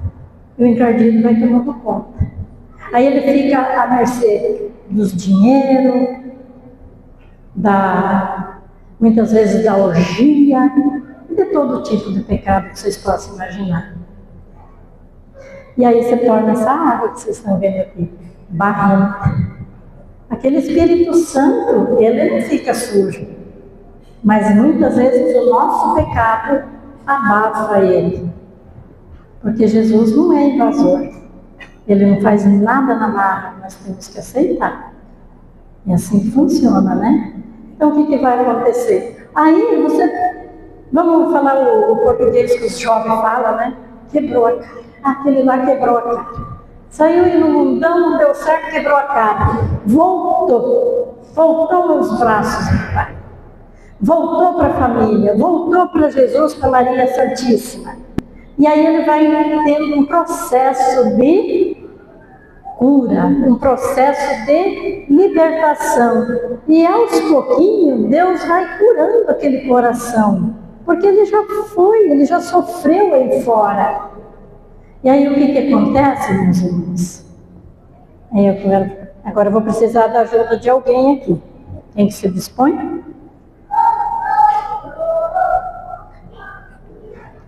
E o encardido vai tomando conta. Aí ele fica à mercê dos dinheiro, muitas vezes da orgia, de todo tipo de pecado que vocês possam imaginar. E aí você torna essa água que vocês estão vendo aqui, barrenta. Aquele Espírito Santo, ele não fica sujo. Mas muitas vezes o nosso pecado abafa ele. Porque Jesus não é invasor. Ele não faz nada na marra, nós temos que aceitar. E assim funciona, né? Então o que vai acontecer? Aí vamos falar o português que os jovens falam, né? Quebrou a cara. Aquele lá quebrou a cara. Saiu no mundão, não deu certo, quebrou a cara. Voltou nos braços do Pai. Voltou para a família, voltou para Jesus, para Maria Santíssima. E aí ele vai tendo um processo de cura, um processo de libertação. E aos pouquinhos, Deus vai curando aquele coração. Porque ele já sofreu aí fora. E aí o que acontece, meus irmãos? Agora eu vou precisar da ajuda de alguém aqui. Quem que se dispõe?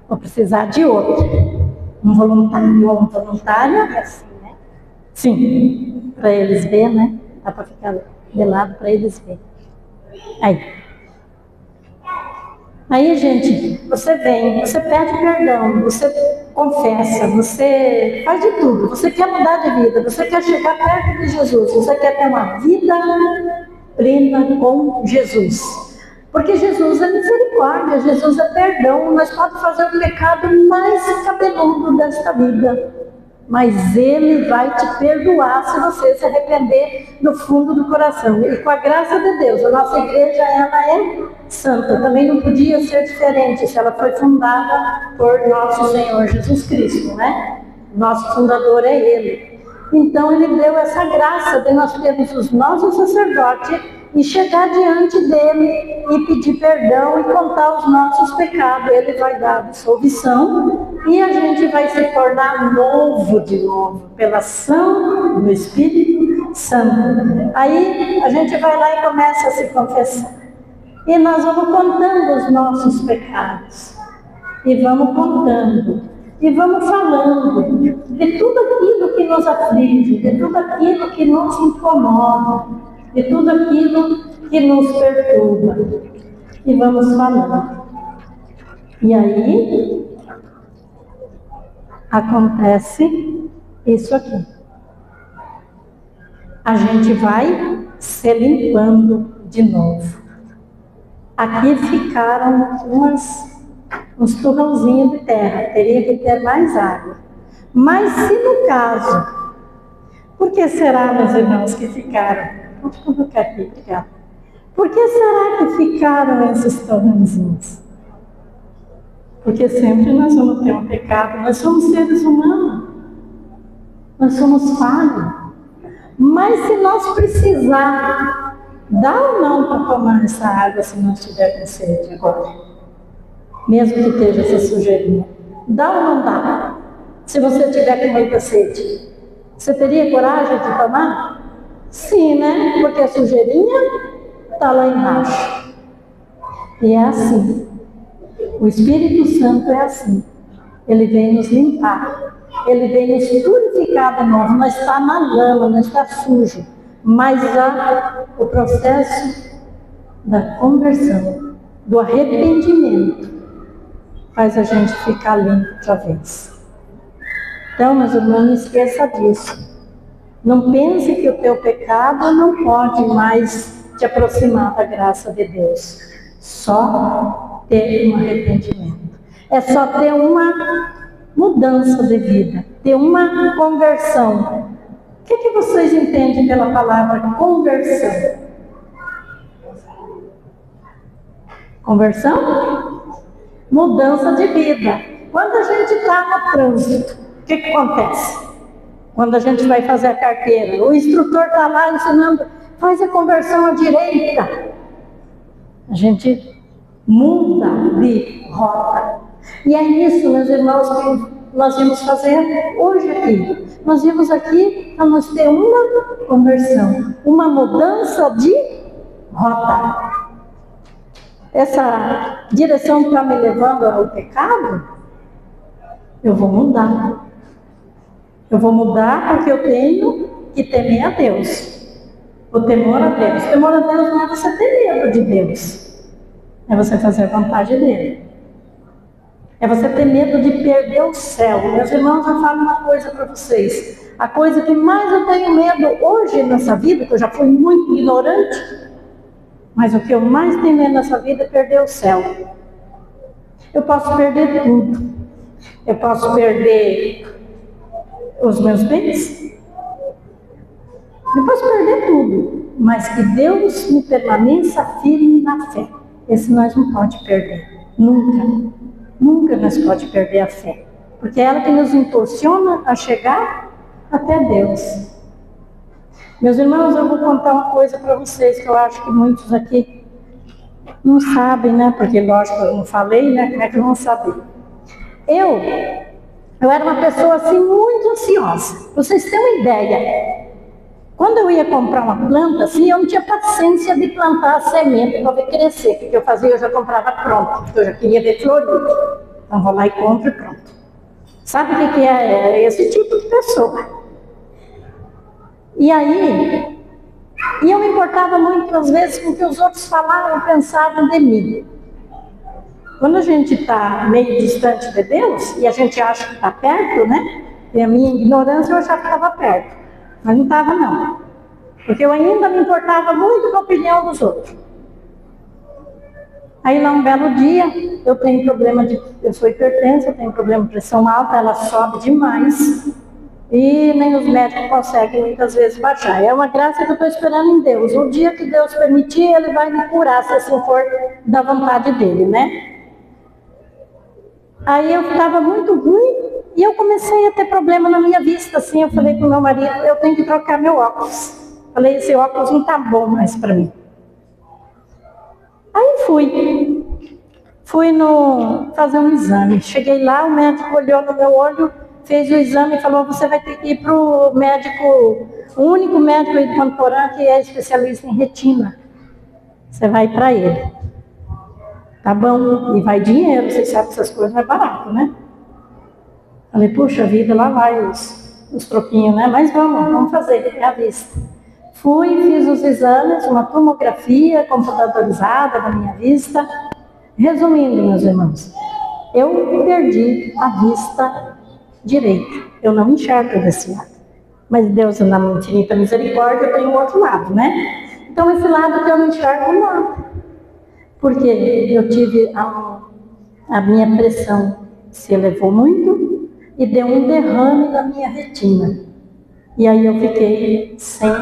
Vou precisar de outro. Um voluntário é assim, né? Sim, para eles verem, né? Dá para ficar de lado para eles verem. Aí, gente, você vem, você pede perdão, você confessa, você faz de tudo. Você quer mudar de vida, você quer chegar perto de Jesus, você quer ter uma vida plena com Jesus. Porque Jesus é misericórdia, Jesus é perdão. Nós podemos fazer o pecado mais cabeludo desta vida, mas Ele vai te perdoar se você se arrepender no fundo do coração. E com a graça de Deus, a nossa igreja ela é santa. Também não podia ser diferente se ela foi fundada por nosso Senhor Jesus Cristo, né? Nosso fundador é Ele. Então Ele deu essa graça de nós termos os nossos sacerdotes e chegar diante dele e pedir perdão e contar os nossos pecados. Ele vai dar absolvição e a gente vai se tornar novo de novo, pela ação do Espírito Santo. Aí a gente vai lá e começa a se confessar. E nós vamos contando os nossos pecados. E vamos contando. E vamos falando de tudo aquilo que nos aflige, de tudo aquilo que nos incomoda, de tudo aquilo que nos perturba. E vamos falando. E aí, acontece isso aqui. A gente vai se limpando de novo. Aqui ficaram uns torrãozinhos de terra. Teria que ter mais água. Mas se no caso, por que será, meus irmãos, que ficaram? Vamos colocar aqui, obrigada. Por que será que ficaram esses torrãozinhos? Porque sempre nós vamos ter um pecado. Nós somos seres humanos. Nós somos falhos. Mas se nós precisar, dá ou não para tomar essa água se nós estiver com sede agora? Mesmo que esteja essa sujeirinha. Dá ou não dá? Se você tiver com muita sede. Você teria coragem de tomar? Sim, né? Porque a sujeirinha está lá embaixo. E é assim. O Espírito Santo é assim. Ele vem nos limpar. Ele vem nos purificar de novo. Nós está na lama, nós está sujo. Mas o processo da conversão, do arrependimento, faz a gente ficar limpo outra vez. Então, meus irmãos, não esqueça disso. Não pense que o teu pecado não pode mais te aproximar da graça de Deus. Só ter um arrependimento. É só ter uma mudança de vida, ter uma conversão. O que vocês entendem pela palavra conversão? Conversão? Mudança de vida. Quando a gente está no trânsito, o que acontece? Quando a gente vai fazer a carteira, o instrutor está lá ensinando, faz a conversão à direita. A gente muda de rota. E é isso, meus irmãos, que nós vamos fazer hoje aqui. Nós vimos aqui para nós ter uma conversão, uma mudança de rota. Essa direção que está me levando ao pecado, eu vou mudar. Eu vou mudar porque eu tenho que temer a Deus. O temor a Deus. O temor a Deus não é você ter medo de Deus. É você fazer a vontade dele. É você ter medo de perder o céu. Meus irmãos, eu falo uma coisa para vocês. A coisa que mais eu tenho medo hoje nessa vida, que eu já fui muito ignorante, mas o que eu mais tenho medo nessa vida é perder o céu. Eu posso perder tudo. Eu posso perder os meus bens. Eu posso perder tudo. Mas que Deus me permaneça firme na fé. Esse nós não pode perder. Nunca. Nunca nós pode perder a fé. Porque é ela que nos impulsiona a chegar até Deus. Meus irmãos, eu vou contar uma coisa para vocês que eu acho que muitos aqui não sabem, né? Porque lógico, eu não falei, né? Como é que vão saber? Eu era uma pessoa assim muito ansiosa. Vocês têm uma ideia? Quando eu ia comprar uma planta, assim, eu não tinha paciência de plantar a semente para ver crescer. O que eu fazia? Eu já comprava pronto, porque eu já queria ver florido. Então vou lá e compro e pronto. Sabe o que é esse tipo de pessoa? E aí, eu me importava muito, às vezes, com o que os outros falavam, pensavam de mim. Quando a gente está meio distante de Deus, e a gente acha que está perto, né? E a minha ignorância, eu achava que estava perto. Mas não estava, não. Porque eu ainda me importava muito com a opinião dos outros. Aí, lá um belo dia, eu tenho problema eu sou hipertensa, eu tenho problema de pressão alta, ela sobe demais. E nem os médicos conseguem muitas vezes baixar. É uma graça que eu estou esperando em Deus. O dia que Deus permitir, Ele vai me curar, se assim for da vontade dEle, né? Aí eu ficava muito ruim e eu comecei a ter problema na minha vista, assim. Eu falei para o meu marido, eu tenho que trocar meu óculos. Falei, esse óculos não está bom mais para mim. Aí fui fazer um exame. Cheguei lá, o médico olhou no meu olho, fez o exame e falou, você vai ter que ir para o médico, o único médico aí do Pantorã que é especialista em retina. Você vai para ele. Tá bom, e vai dinheiro, vocês sabem que essas coisas não é barato, né? Falei, puxa vida, lá vai os troquinhos, né? Mas vamos fazer, é à vista. Fui, fiz os exames, uma tomografia computadorizada da minha vista. Resumindo, meus irmãos, eu perdi a vista direita. Eu não enxergo desse lado. Mas Deus, na infinita misericórdia, eu tenho o outro lado, né? Então, esse lado que eu não enxergo nada. Porque eu tive a minha pressão se elevou muito e deu um derrame na minha retina. E aí eu fiquei sem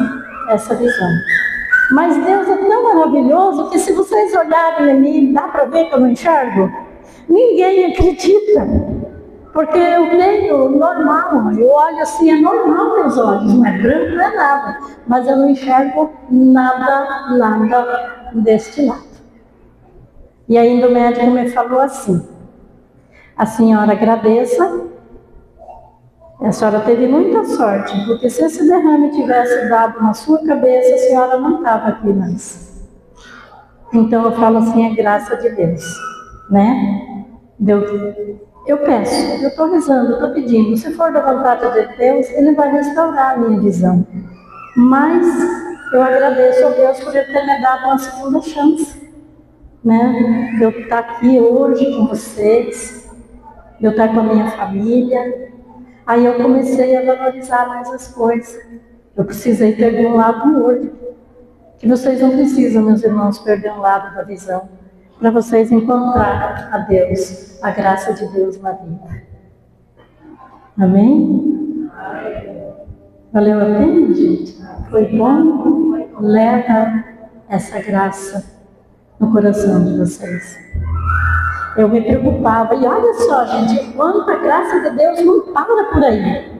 essa visão. Mas Deus é tão maravilhoso que se vocês olharem em mim, dá para ver que eu não enxergo? Ninguém acredita. Porque eu tenho normal, eu olho assim, é normal meus olhos, não é branco, não é nada. Mas eu não enxergo nada deste lado. E ainda o médico me falou assim, a senhora agradeça, a senhora teve muita sorte, porque se esse derrame tivesse dado na sua cabeça, a senhora não estava aqui mais. Então eu falo assim, é graça de Deus, né? Eu peço, eu estou rezando, estou pedindo, se for da vontade de Deus, Ele vai restaurar a minha visão. Mas eu agradeço a Deus por Ele ter me dado uma segunda chance, né? De eu estar aqui hoje com vocês, de eu estar com a minha família. Aí eu comecei a valorizar mais as coisas. Eu precisei perder um lado no olho. Que vocês não precisam, meus irmãos, perder um lado da visão, para vocês encontrar a Deus, a graça de Deus na vida. Amém? Valeu a pena, gente? Foi bom? Leva essa graça no coração de vocês. Eu me preocupava, e olha só, gente, quanta graça de Deus não para por aí.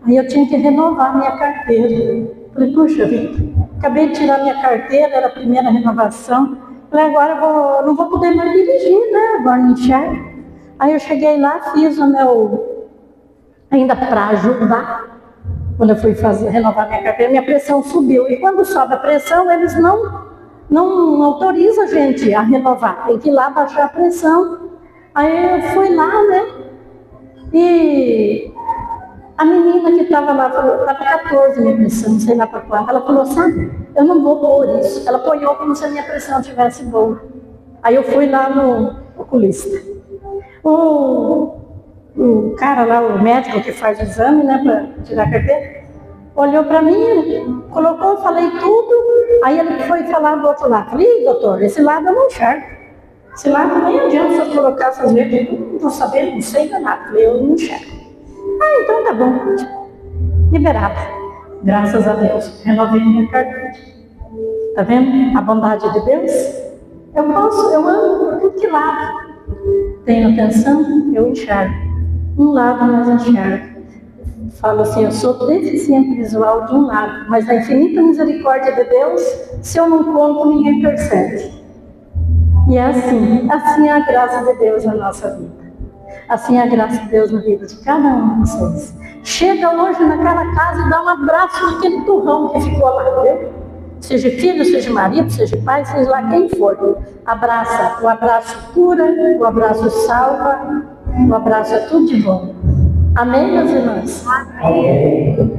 Aí eu tinha que renovar minha carteira. Falei, puxa vida, acabei de tirar minha carteira, era a primeira renovação. Falei, agora não vou poder mais dirigir, né? Agora não enxergo. Aí eu cheguei lá, fiz o meu, ainda para ajudar. Quando eu fui renovar minha carteira, minha pressão subiu. E quando sobe a pressão, eles não autorizam a gente a renovar. Tem que ir lá baixar a pressão. Aí eu fui lá, né? E a menina que estava lá, estava 14 minha pressão, não sei lá para quanto. Ela falou, sabe, eu não vou pôr isso. Ela apoiou como se a minha pressão estivesse boa. Aí eu fui lá no oculista. O cara lá, o médico que faz o exame, né, para tirar a carteira, olhou para mim, colocou, falei tudo, aí ele foi falar do outro lado. Falei, doutor, esse lado eu não enxergo. Esse lado nem adianta se eu colocar essas letras, eu não vou saber, não sei nada. Falei, eu não enxergo. Ah, então tá bom, liberado. Graças a Deus, renovei minha carteira. Tá vendo a bondade de Deus? Eu ando por tudo que lado. Tenho atenção, eu enxergo. Um lado mais enxergo. Falo assim, eu sou deficiente visual de um lado, mas na infinita misericórdia de Deus, se eu não conto, ninguém percebe. E é assim é a graça de Deus na nossa vida. Assim é a graça de Deus na vida de cada um de vocês. Chega hoje naquela casa e dá um abraço naquele turrão que ficou lá, viu? Seja filho, seja marido, seja pai, seja lá quem for. Abraça, o abraço cura, o abraço salva, o abraço é tudo de bom. Amém, meus irmãos? Amém.